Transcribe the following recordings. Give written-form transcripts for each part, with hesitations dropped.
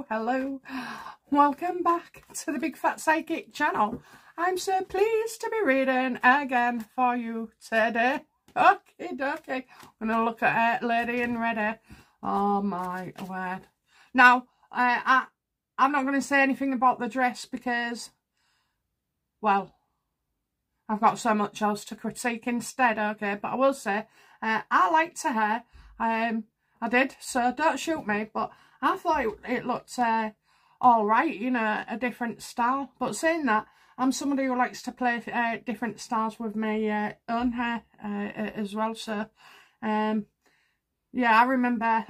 hello. Welcome back to the Big Fat Psychic channel. I'm so pleased to be reading again for you today. Okay. I'm going to look at Lady in Red. Oh my word. Now, I'm not going to say anything about the dress because, well, I've got so much else to critique instead, okay? But I will say, I liked her hair. I did, so don't shoot me, but I thought it looked alright, you know, a different style. But saying that, I'm somebody who likes to play different styles with my own hair as well. So, yeah, I remember,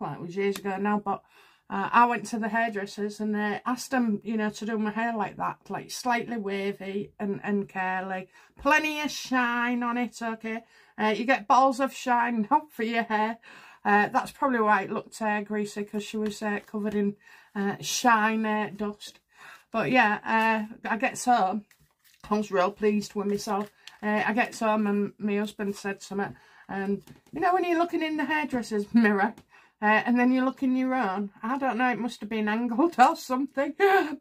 well, it was years ago now, but I went to the hairdressers and asked them, you know, to do my hair like that, like slightly wavy and curly. Plenty of shine on it, okay? You get balls of shine, not for your hair. That's probably why it looked greasy, because she was covered in shine dust. But yeah, I get home. I was real pleased with myself. I get home and my husband said something. And you know when you're looking in the hairdresser's mirror, and then you look in your own, I don't know, it must have been angled or something.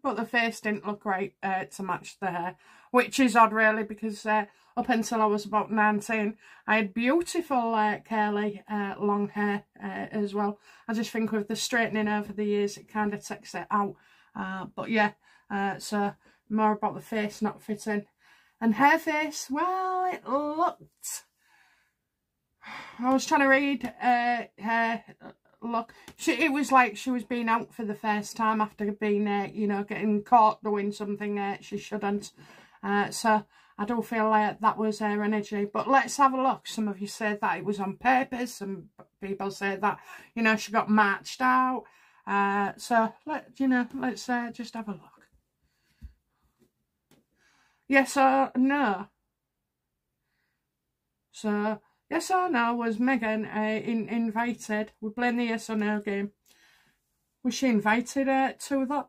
But the face didn't look right to match the hair. Which is odd really, because up until I was about 19, I had beautiful curly long hair as well. I just think with the straightening over the years, it kind of takes it out. But yeah, so more about the face not fitting. And her face, well, it looked... I was trying to read her look. It was like she was being out for the first time after being, you know, getting caught doing something she shouldn't. So I do feel like that was her energy. But let's have a look. Some of you said that it was on purpose. Some people said that, you know, she got marched out. So, let's just have a look. Yes or no? So, yes or no, was Megan invited? We're playing the yes or no game. Was she invited to that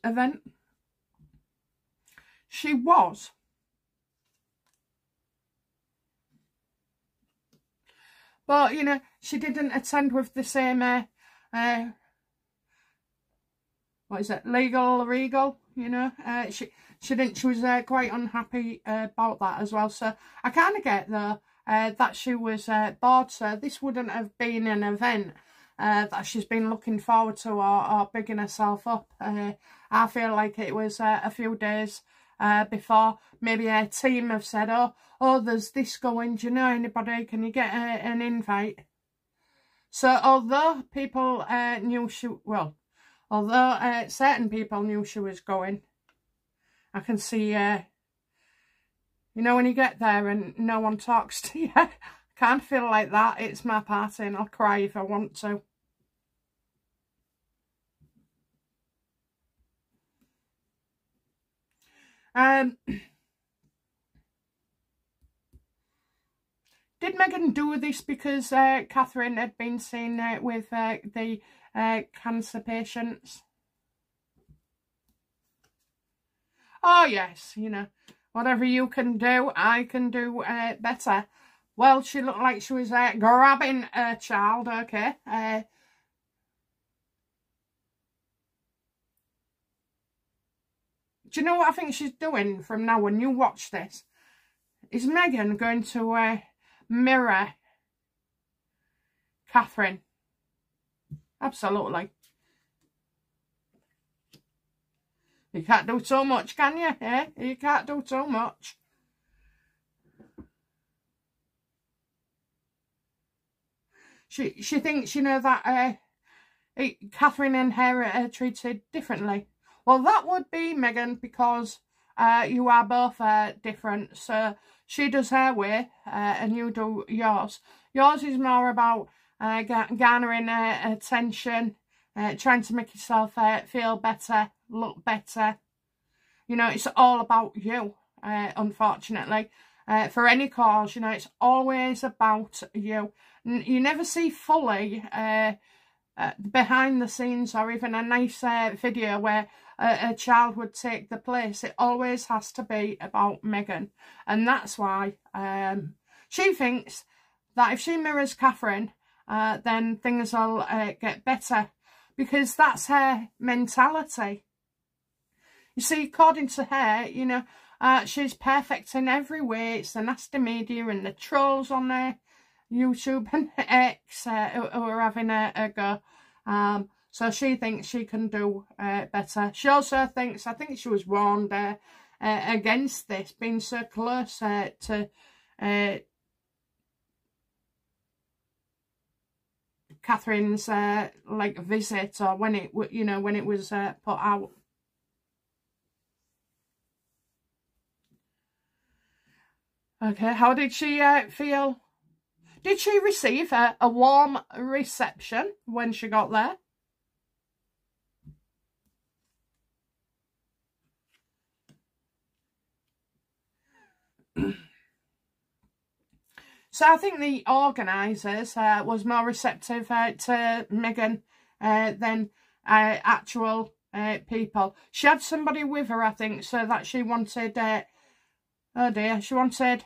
event? She was. But, you know, she didn't attend with the same, what is it, regal, you know. She didn't, she was quite unhappy about that as well. So I kind of get, though, that she was bored. So this wouldn't have been an event that she's been looking forward to or bigging herself up. I feel like it was a few days before maybe her team have said, oh, there's this going, do you know anybody, can you get an invite? So although people knew she, well, although certain people knew she was going, I can see, you know, when you get there and no one talks to you, I can't feel like that. It's my party and I'll cry if I want to. Did Megan do this because Catherine had been seen with the cancer patients? Oh yes, you know, whatever you can do, I can do better. Well, she looked like she was grabbing a child, okay. Do you know what I think she's doing from now when you watch this? Is Megan going to mirror Catherine? Absolutely. You can't do so much, can you? Eh? You can't do so much. She thinks, you know, that Catherine and her are treated differently. Well, that would be Megan, because you are both different. So she does her way and you do yours. Yours is more about garnering attention, trying to make yourself feel better, look better. You know, it's all about you, unfortunately. For any cause, you know, it's always about you. You never see fully behind the scenes or even a nice video where a child would take the place. It always has to be about Megan. And that's why she thinks that if she mirrors Catherine, then things will get better. because that's her mentality. You see, according to her, you know, she's perfect in every way. It's the nasty media and the trolls on there, YouTube and X, who are having a go. So she thinks she can do better. She also thinks, I think she was warned against this, being so close to Catherine's like visit, or when it, you know, when it was put out. Okay, how did she feel? Did she receive a warm reception when she got there? So I think the organisers was more receptive to Meghan than actual people. She had somebody with her, I think, so that she wanted, oh dear, she wanted,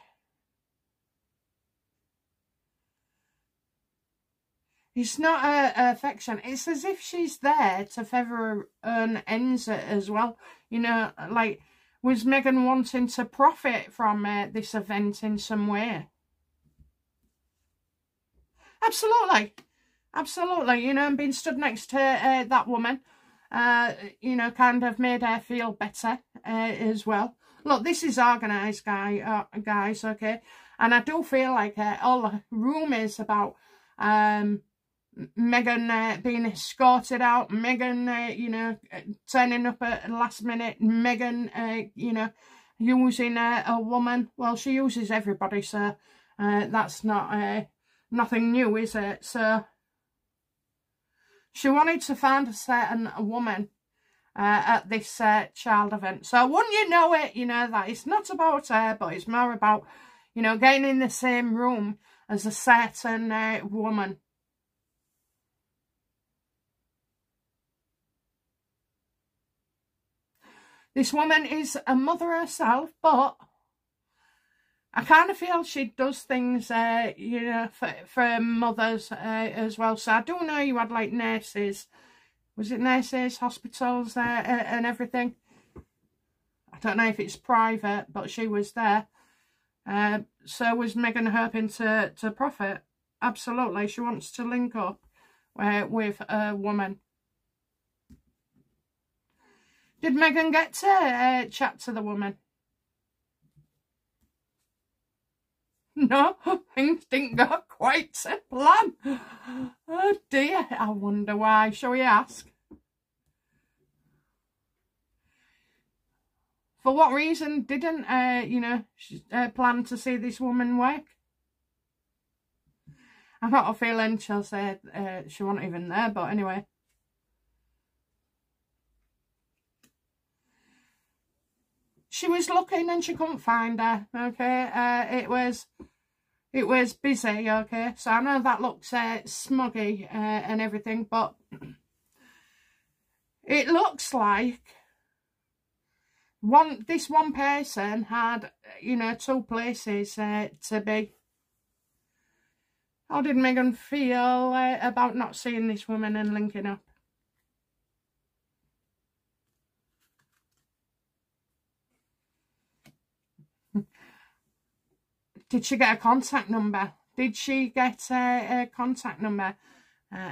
it's not affection, it's as if she's there to feather her own ends as well. You know, like, was Meghan wanting to profit from this event in some way? Absolutely. Absolutely. You know, and being stood next to that woman, you know, kind of made her feel better as well. Look, this is organised, guys, okay? And I do feel like all the rumours about Meghan being escorted out, Meghan, you know, turning up at the last minute, Meghan, you know, using a woman. Well, she uses everybody, so that's not nothing new, is it? So she wanted to find a certain woman at this child event. So wouldn't you know it, you know, that it's not about her, but it's more about, you know, getting in the same room as a certain woman. This woman is a mother herself, but I kind of feel she does things, you know, for mothers as well. So I do know you had like nurses. Was it nurses, hospitals and everything? I don't know if it's private, but she was there. So was Meghan hoping to profit? Absolutely. She wants to link up with a woman. Did Meghan get to chat to the woman? No, things didn't go quite to plan. Oh dear, I wonder why. Shall we ask? For what reason didn't, you know, plan to see this woman work? I've got a feeling she'll say she wasn't even there, but anyway. She was looking and she couldn't find her, okay? It was busy, okay? So I know that looks smuggy and everything, but it looks like this one person had, you know, two places to be. How did Meghan feel about not seeing this woman and linking up? Did she get a contact number? Did she get a contact number?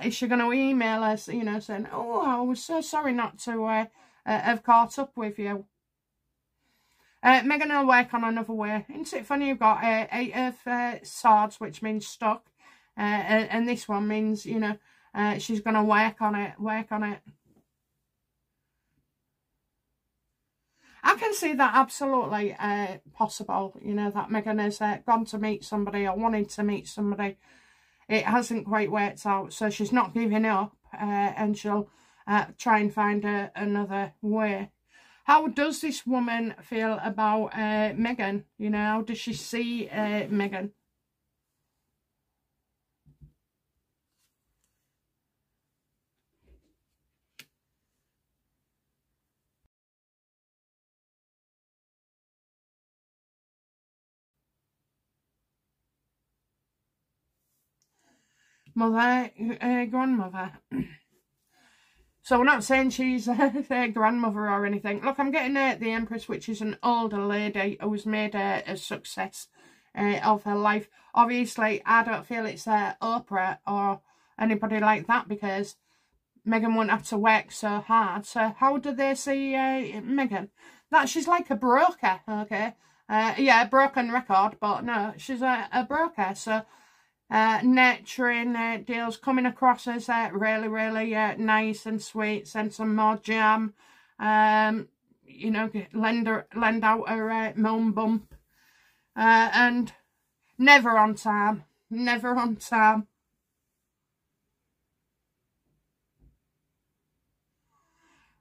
Is she going to email us, you know, saying, oh, I was so sorry not to have caught up with you? Meghan will work on another way. Isn't it funny you've got 8 of swords, which means stuck, and this one means, you know, she's going to work on it. I can see that absolutely possible, you know, that Meghan has gone to meet somebody or wanted to meet somebody. It hasn't quite worked out, so she's not giving up and she'll try and find another way. How does this woman feel about Meghan? You know, how does she see Meghan? Grandmother, So we're not saying she's their grandmother or anything. Look, I'm getting the Empress, which is an older lady who's made a success of her life. Obviously, I don't feel it's Oprah or anybody like that, because Meghan won't have to work so hard. So how do they see Meghan? That she's like a broker, okay? Yeah, a broken record, but no, she's a broker. So nurturing deals, coming across as really, really nice and sweet, send some more jam, you know, lend out her moan bump, and never on time, never on time.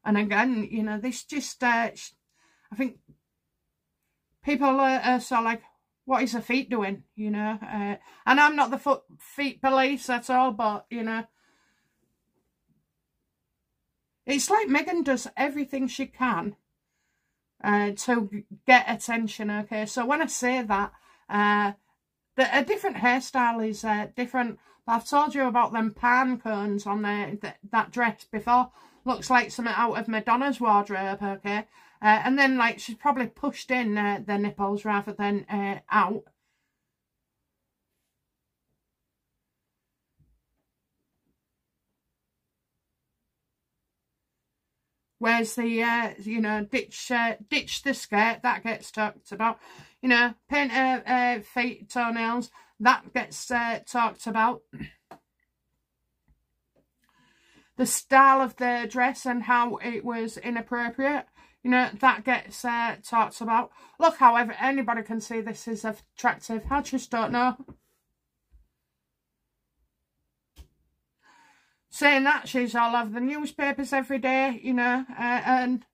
And again, you know, this just, I think people are so like, what is her feet doing, you know? And I'm not the feet police at all, but, you know, it's like Meghan does everything she can to get attention, okay? So when I say that, a different hairstyle is different. I've told you about them palm cones on that dress before. Looks like something out of Madonna's wardrobe, okay? And then, like, she's probably pushed in the nipples rather than out. Where's the, you know, ditch the skirt, that gets talked about. You know, paint her feet, toenails, that gets talked about. The style of the dress and how it was inappropriate, you know, that gets talked about. Look, however, anybody can see this is attractive. I just don't know. Saying that, she's all over the newspapers every day, you know, and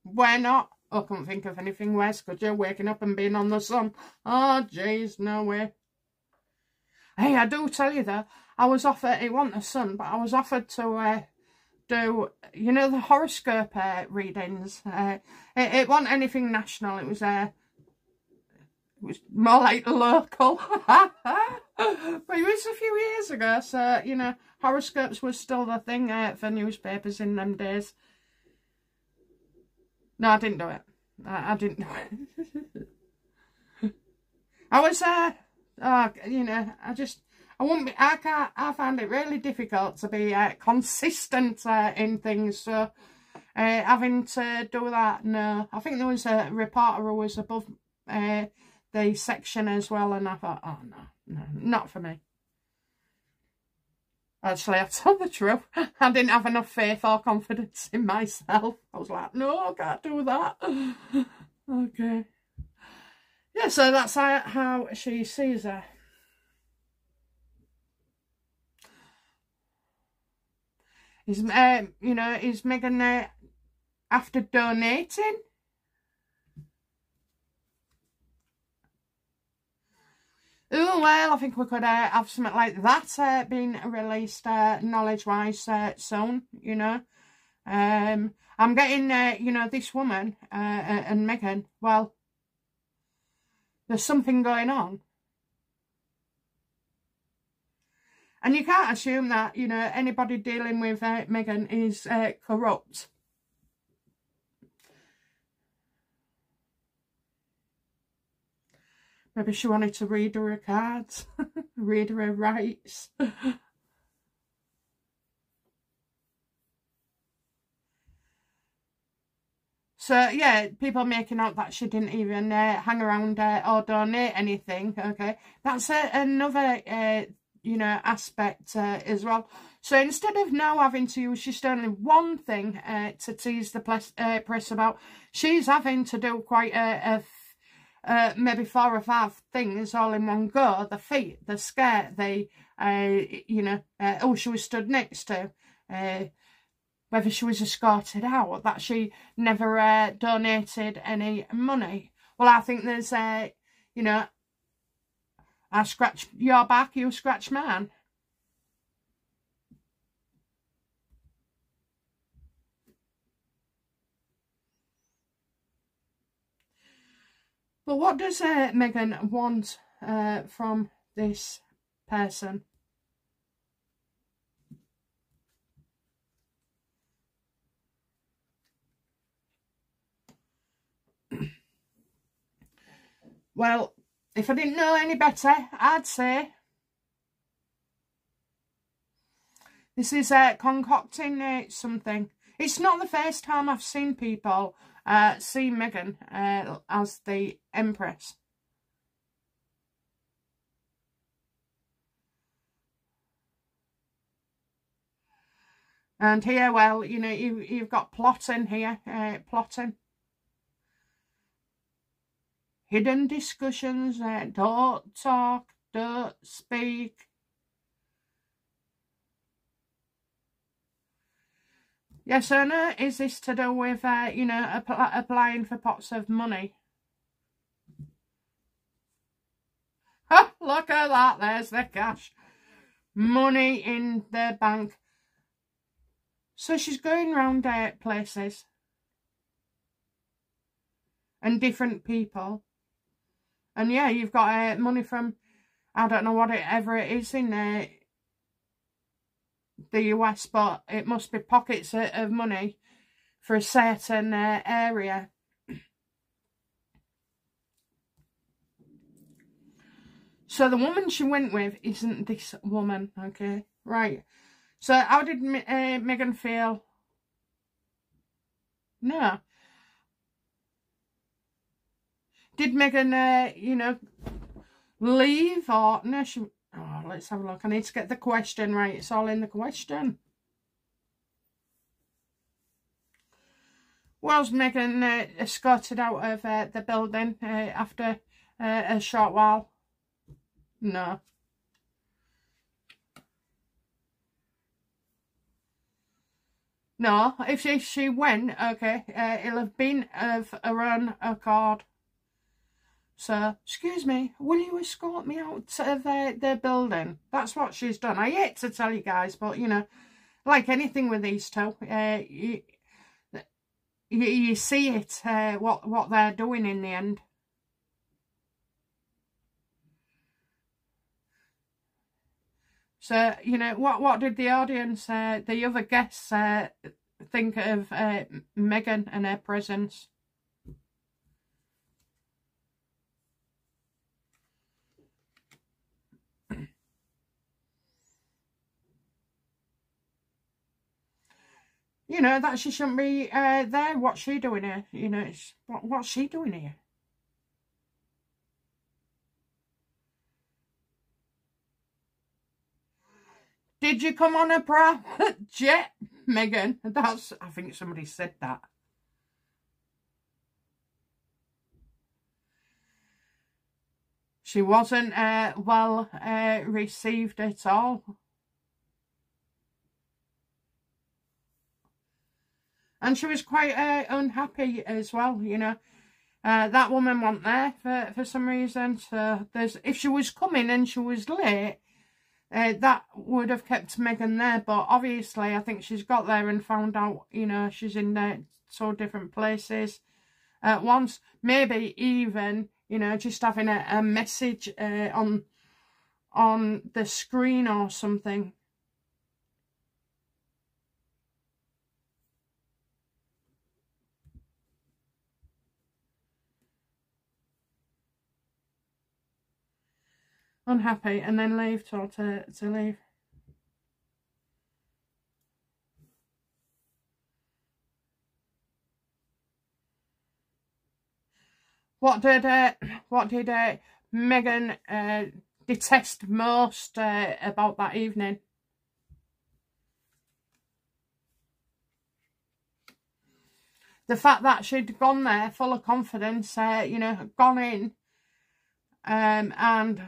why not? I couldn't think of anything worse, could you? Waking up and being on the sun. Oh, jeez, no way. Hey, I do tell you though, I was offered, it wasn't the sun, but I was offered to do, you know, the horoscope readings. It wasn't anything national, it was more like local. But it was a few years ago, so, you know, horoscopes was still the thing for newspapers in them days. No, I didn't do it. I didn't do it. I was, you know, I found it really difficult to be consistent in things, so having to do that, no. I think there was a reporter who was above the section as well, and I thought, oh no, not for me. Actually, I tell the truth, I didn't have enough faith or confidence in myself. I was like, no, I can't do that. Okay. Yeah, so that's how she sees her. Is you know, is Meghan after donating? Oh, well, I think we could have something like that being released knowledge-wise soon, you know. I'm getting, you know, this woman and Meghan, well, there's something going on. And you can't assume that, you know, anybody dealing with Meghan is corrupt. Maybe she wanted to read her cards, read her rights. So, yeah, people making out that she didn't even hang around or donate anything, okay? That's another, you know, aspect as well. So instead of now having to use just only one thing to tease the press about, she's having to do quite maybe 4 or 5 things all in one go. The feet, the skirt, the, you know, who she was stood next to, whether she was escorted out, that she never donated any money. Well, I think there's, you know, I scratch your back, you scratch mine. But what does Meghan want from this person? Well, if I didn't know any better, I'd say this is concocting something. It's not the first time I've seen people see Meghan as the Empress. And here, well, you know, you've got plotting here, plotting. Hidden discussions, don't talk, don't speak. Yes or no, is this to do with, you know, applying for pots of money? Ha, look at that, there's the cash. Money in the bank. So she's going round places. And different people. And yeah, you've got money from, I don't know whatever it is in the US, but it must be pockets of money for a certain area. So the woman she went with isn't this woman, okay? Right. So how did Meghan feel? No. Did Meghan, you know, leave or... No, she... Oh, let's have a look. I need to get the question right. It's all in the question. Was Meghan escorted out of the building after a short while? No. No, if she went, okay, it'll have been of her own accord. So, excuse me, will you escort me out of the building? That's what she's done. I hate to tell you guys, but, you know, like anything with these two, you see it, what they're doing in the end. So, you know, what did the audience, the other guests, think of Meghan and her presence? You know, that she shouldn't be there. What's she doing here? You know, what's she doing here? Did you come on a private jet, Meghan? That's, I think somebody said that. She wasn't well received at all. And she was quite unhappy as well, you know. That woman wasn't there for some reason. So if she was coming and she was late, that would have kept Meghan there. But obviously, I think she's got there and found out, you know, she's in so different places at once. Maybe even, you know, just having a message on the screen or something. Unhappy, and then leave, told to leave. What did Meghan detest most about that evening? The fact that she'd gone there full of confidence, you know, gone in, and,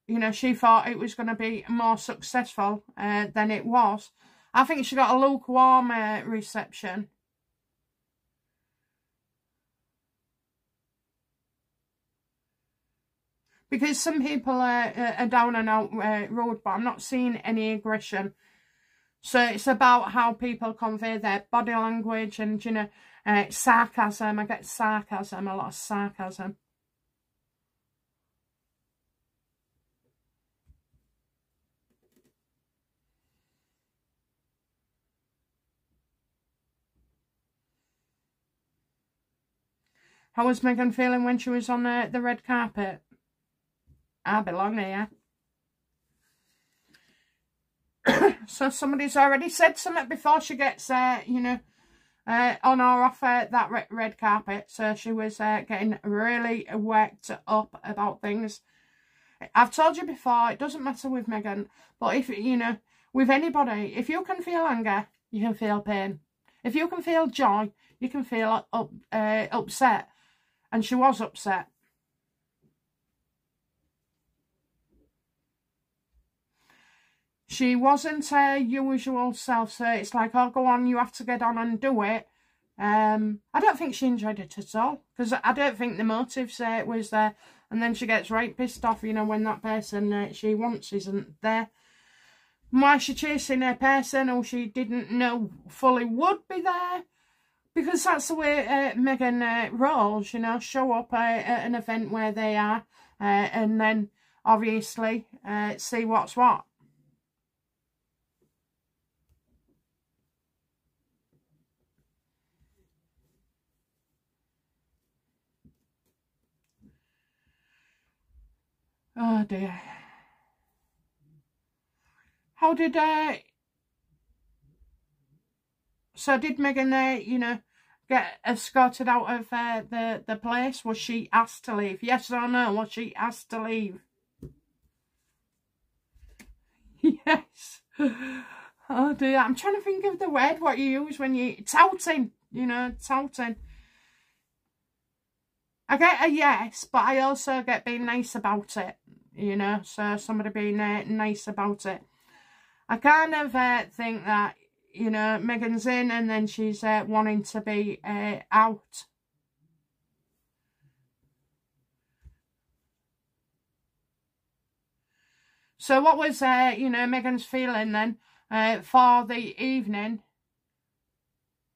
you know, she thought it was going to be more successful than it was. I think she got a lukewarm reception. Because some people are down and out road, but I'm not seeing any aggression. So it's about how people convey their body language and, you know, sarcasm. I get sarcasm, a lot of sarcasm. How was Meghan feeling when she was on the red carpet? I belong here. So somebody's already said something before she gets, you know, on or off that red carpet. So she was getting really worked up about things. I've told you before, it doesn't matter with Meghan, but if, you know, with anybody, if you can feel anger, you can feel pain. If you can feel joy, you can feel upset. And she was upset. She wasn't her usual self, so it's like, oh, go on, you have to get on and do it. I don't think she enjoyed it at all, because I don't think the motives was there. And then she gets right pissed off, you know, when that person she wants isn't there. Why is she chasing a person who she didn't know fully would be there? Because that's the way Meghan rolls, you know, show up at an event where they are, and then obviously see what's what. Oh dear. How did so did Meghan you know, get escorted out of the place? Was she asked to leave? Yes or no? Was she asked to leave? Yes. Oh dear. I'm trying to think of the word what you use when you touting, you know, touting. I get a yes, but I also get being nice about it, you know, so somebody being nice about it. I kind of think that, you know, Meghan's in and then she's wanting to be out. So what was, you know, Meghan's feeling then for the evening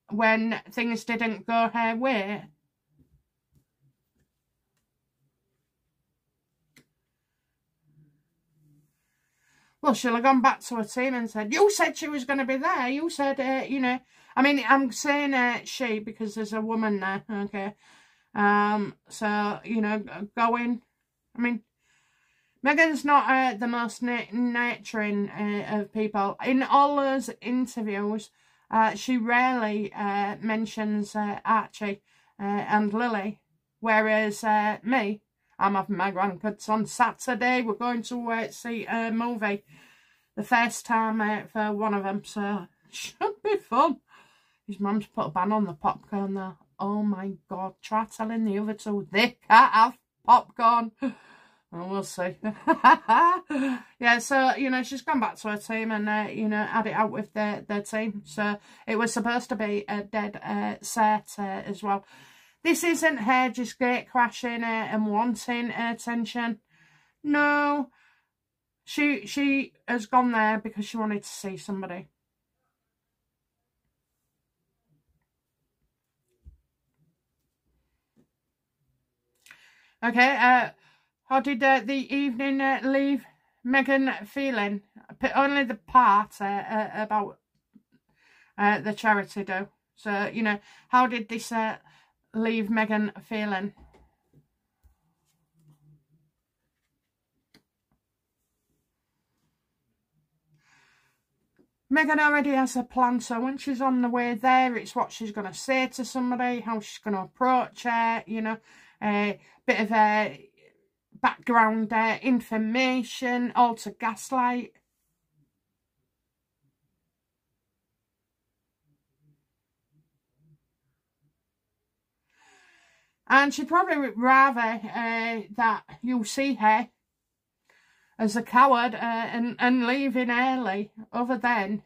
when things didn't go her way? Well, she'll have gone back to her team and said, you said she was going to be there. You said, you know, I mean, I'm saying she because there's a woman there, okay? So, you know, going, I mean, Meghan's not the most nurturing of people. In all those interviews, she rarely mentions Archie and Lily, whereas me, I'm having my grandkids on Saturday. We're going to see a movie. The first time for one of them. So, it should be fun. His mum's put a ban on the popcorn there. Oh my God. Try telling the other two they can't have popcorn. Oh, we'll see. Yeah, so, you know, she's gone back to her team and, you know, had it out with their team. So, it was supposed to be a dead set as well. This isn't her just gate crashing and wanting attention. No. She has gone there because she wanted to see somebody. Okay, how did the evening leave Meghan feeling? Only the part about the charity do. So, you know, how did this leave Meghan feeling? Meghan already has a plan, so when she's on the way there, it's what she's going to say to somebody, how she's going to approach her, you know, a bit of a background information, all to gaslight. And she'd probably rather that you see her as a coward and leaving early, other than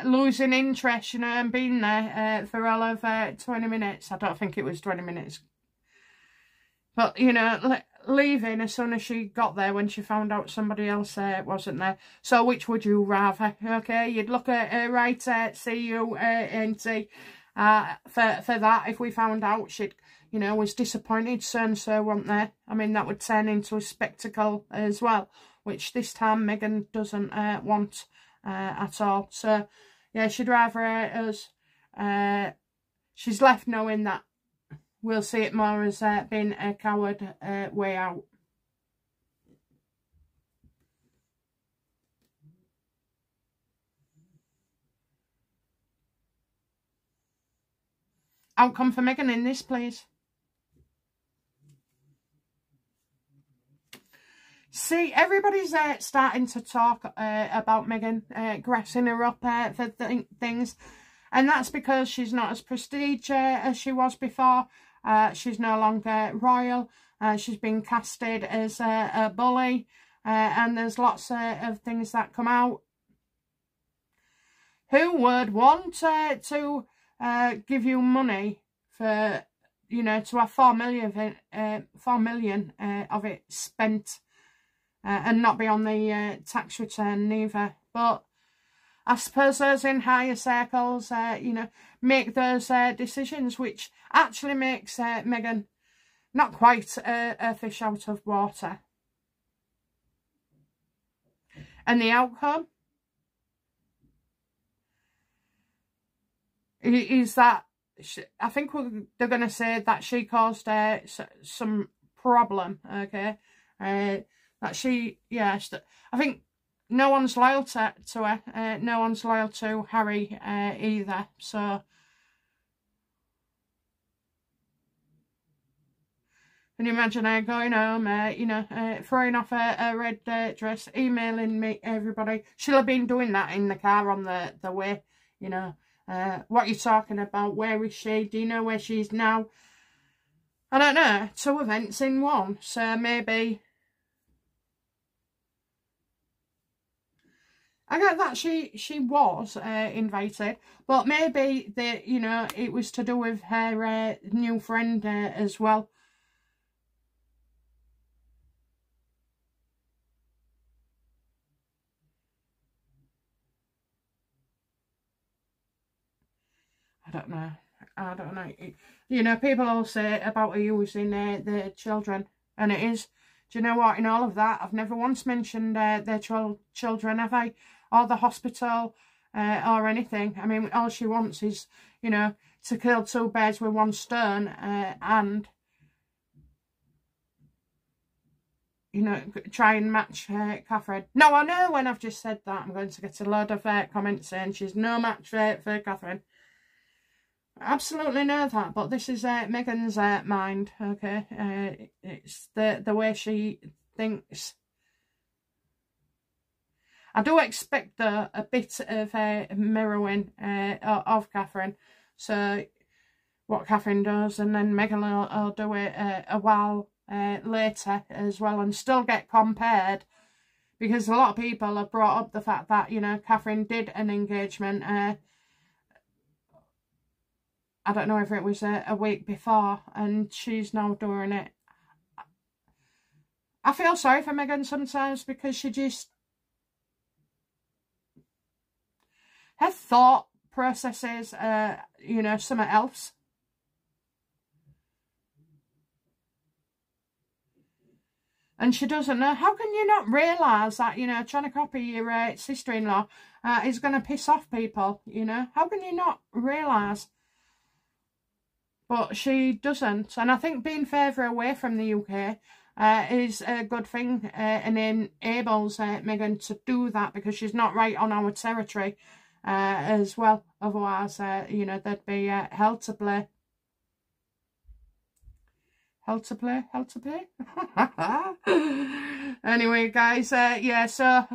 losing interest, you know, and being there for all of 20 minutes. I don't think it was 20 minutes. But, you know, leaving as soon as she got there when she found out somebody else wasn't there. So which would you rather? Okay, you'd look at right, C-U-N-T for that. If we found out she'd, you know, was disappointed so weren't there. I mean, that would turn into a spectacle as well, which this time Meghan doesn't want at all. So, yeah, she'd rather us she's left knowing that we'll see it more as being a coward way out. Outcome for Meghan in this, please. See, everybody's starting to talk about Meghan, grassing her up for things. And that's because she's not as prestigious as she was before. She's no longer royal. She's been casted as a bully. And there's lots of things that come out. Who would want to give you money for, you know, to have 4 million of it spent and not be on the tax return neither? But I suppose those in higher circles, you know, make those decisions, which actually makes Meghan not quite a fish out of water. And the outcome is that I think they're going to say that she caused some problem, okay? That she, yeah, I think no one's loyal to her. No one's loyal to Harry either. So, can you imagine her going home, you know, throwing off a red dress, emailing me, everybody? She'll have been doing that in the car on the way, you know. What are you talking about? Where is she? Do you know where she is now? I don't know. 2 events in one. So maybe... I get that she was invited, but maybe you know, it was to do with her new friend as well. I don't know. I don't know. You know, people all say about her using their children, and it is. Do you know what? In all of that, I've never once mentioned their children, have I? Or the hospital, or anything. I mean, all she wants is, you know, to kill 2 birds with 1 stone, and, you know, try and match Catherine. No, I know when I've just said that, I'm going to get a load of comments saying she's no match for Catherine. I absolutely know that, but this is Meghan's mind, okay? It's the way she thinks. I do expect a bit of mirroring of Catherine. So what Catherine does, and then Meghan will do it a while later as well, and still get compared, because a lot of people have brought up the fact that, you know, Catherine did an engagement. I don't know if it was a week before, and she's now doing it. I feel sorry for Meghan sometimes, because she just... her thought processes, you know, something else. And she doesn't know. How can you not realise that, you know, trying to copy your sister-in-law is going to piss off people, you know? How can you not realise? But she doesn't. And I think being further away from the UK is a good thing, and enables Meghan to do that, because she's not right on our territory as well. Otherwise, you know, there'd be hell to play. Hell to play? Hell to play? Anyway, guys, yeah, so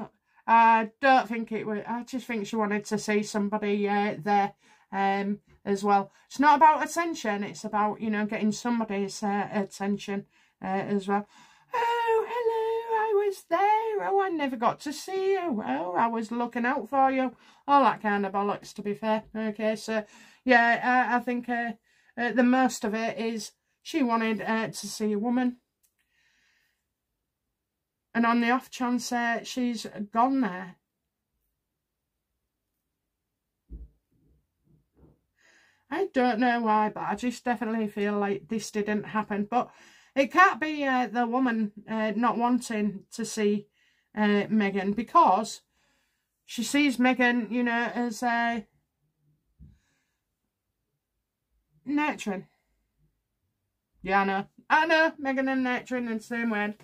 I don't think it was... I just think she wanted to see somebody there as well. It's not about attention, it's about, you know, getting somebody's attention as well. Oh, hello, I was there. Oh, I never got to see you. Oh, I was looking out for you. All that kind of bollocks, to be fair. Okay, so, yeah, I think the most of it is she wanted to see a woman. And on the off chance she's gone there, I don't know why, but I just definitely feel like this didn't happen. But it can't be the woman not wanting to see Meghan, because she sees Meghan, you know, as nurturing. Yeah, I know, Megan and nurturing in the same word.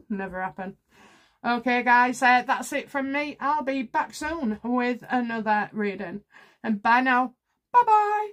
Never happened. Okay, guys, that's it from me. I'll be back soon with another reading. And bye now. Bye-bye.